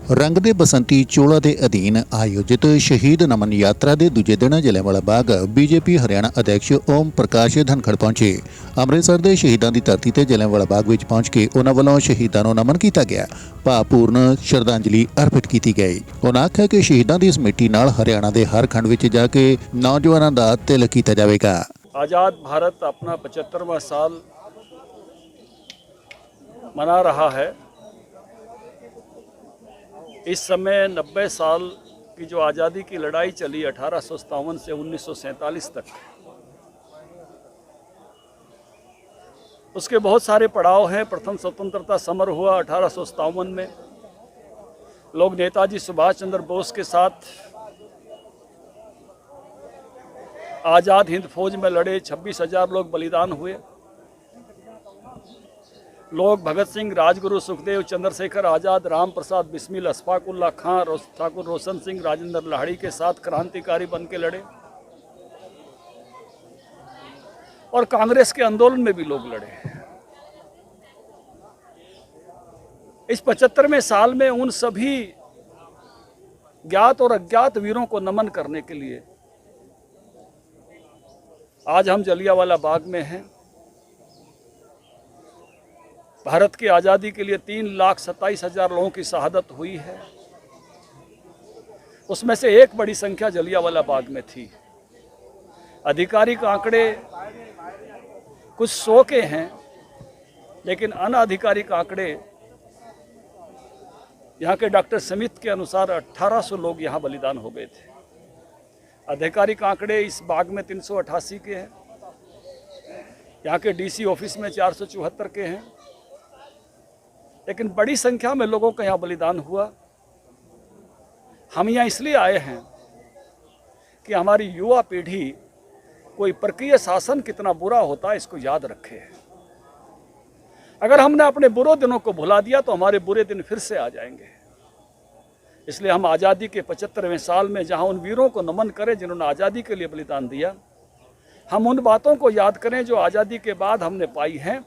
रंग दे बसंती चोला के अधीन आयोजित शहीद नमन यात्रा के दूजे दिन जलियांवाला बाग बीजेपी हरियाणा अध्यक्ष ओम प्रकाश धनखड़ पहुंचे। अमृतसर के शहीदों की धरती से जलियांवाला बाग में पहुंच के उन्होंने वालों शहीदों को नमन किया गया, भावपूर्ण श्रद्धांजलि अर्पित की गई। उन्होंने आख्या कि शहीदों की इस मिट्टी नाल हरियाणा के हर खंड में जाके नौजवानों का तिलक किया जाएगा। आज़ाद भारत अपना 75वां साल मना रहा है। इस समय 90 साल की जो आज़ादी की लड़ाई चली 1857 से 1947 तक, उसके बहुत सारे पड़ाव हैं। प्रथम स्वतंत्रता समर हुआ 1857 में। लोग नेताजी सुभाष चंद्र बोस के साथ आज़ाद हिंद फौज में लड़े, 26,000 लोग बलिदान हुए। लोग भगत सिंह, राजगुरु, सुखदेव, चंद्रशेखर आज़ाद, राम प्रसाद बिस्मिल, अशफाक उल्लाह खां, ठाकुर रोशन सिंह, राजेंद्र लाहिड़ी के साथ क्रांतिकारी बन के लड़े और कांग्रेस के आंदोलन में भी लोग लड़े। इस 75वें साल में उन सभी ज्ञात और अज्ञात वीरों को नमन करने के लिए आज हम जलियांवाला बाग में हैं। भारत की आज़ादी के लिए 3,27,000 लोगों की शहादत हुई है। उसमें से एक बड़ी संख्या जलियांवाला बाग में थी। आधिकारिक आंकड़े कुछ 100 के हैं, लेकिन अनाधिकारिक आंकड़े यहाँ के डॉक्टर स्मिथ के अनुसार 1800 लोग यहाँ बलिदान हो गए थे। आधिकारिक आंकड़े इस बाग में 388 के हैं। यहाँ के डीसी ऑफिस में 474 के हैं, लेकिन बड़ी संख्या में लोगों का यहाँ बलिदान हुआ। हम यहाँ इसलिए आए हैं कि हमारी युवा पीढ़ी कोई परकीय शासन कितना बुरा होता है इसको याद रखे। अगर हमने अपने बुरे दिनों को भुला दिया तो हमारे बुरे दिन फिर से आ जाएंगे। इसलिए हम आज़ादी के 75वें साल में जहाँ उन वीरों को नमन करें जिन्होंने आज़ादी के लिए बलिदान दिया, हम उन बातों को याद करें जो आज़ादी के बाद हमने पाई हैं।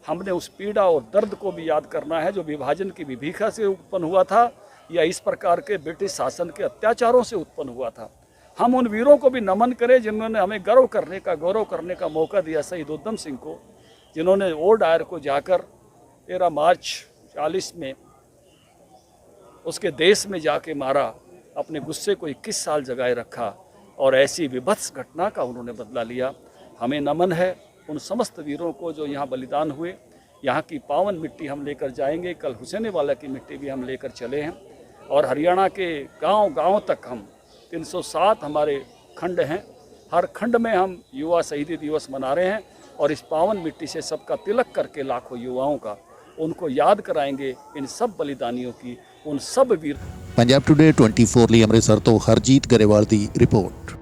हमने उस पीड़ा और दर्द को भी याद करना है जो विभाजन की विभीषिका से उत्पन्न हुआ था या इस प्रकार के ब्रिटिश शासन के अत्याचारों से उत्पन्न हुआ था। हम उन वीरों को भी नमन करें जिन्होंने हमें गौरव करने का मौका दिया। शहीद उधम सिंह को, जिन्होंने ओल्ड आयर को जाकर 13 मार्च 40 में उसके देश में जाके मारा, अपने गुस्से को 21 साल जगाए रखा और ऐसी विभत्स घटना का उन्होंने बदला लिया। हमें नमन है उन समस्त वीरों को जो यहाँ बलिदान हुए। यहाँ की पावन मिट्टी हम लेकर जाएंगे। कल हुसैनीवाला की मिट्टी भी हम लेकर चले हैं और हरियाणा के गांव-गांव तक हम 307 हमारे खंड हैं। हर खंड में हम युवा शहीदी दिवस मना रहे हैं और इस पावन मिट्टी से सबका तिलक करके लाखों युवाओं का उनको याद कराएंगे, इन सब बलिदानियों की, उन सब वीर। पंजाब टुडे 24 ਲਈ अमृतसर तो हरजीत गरेवाल की रिपोर्ट।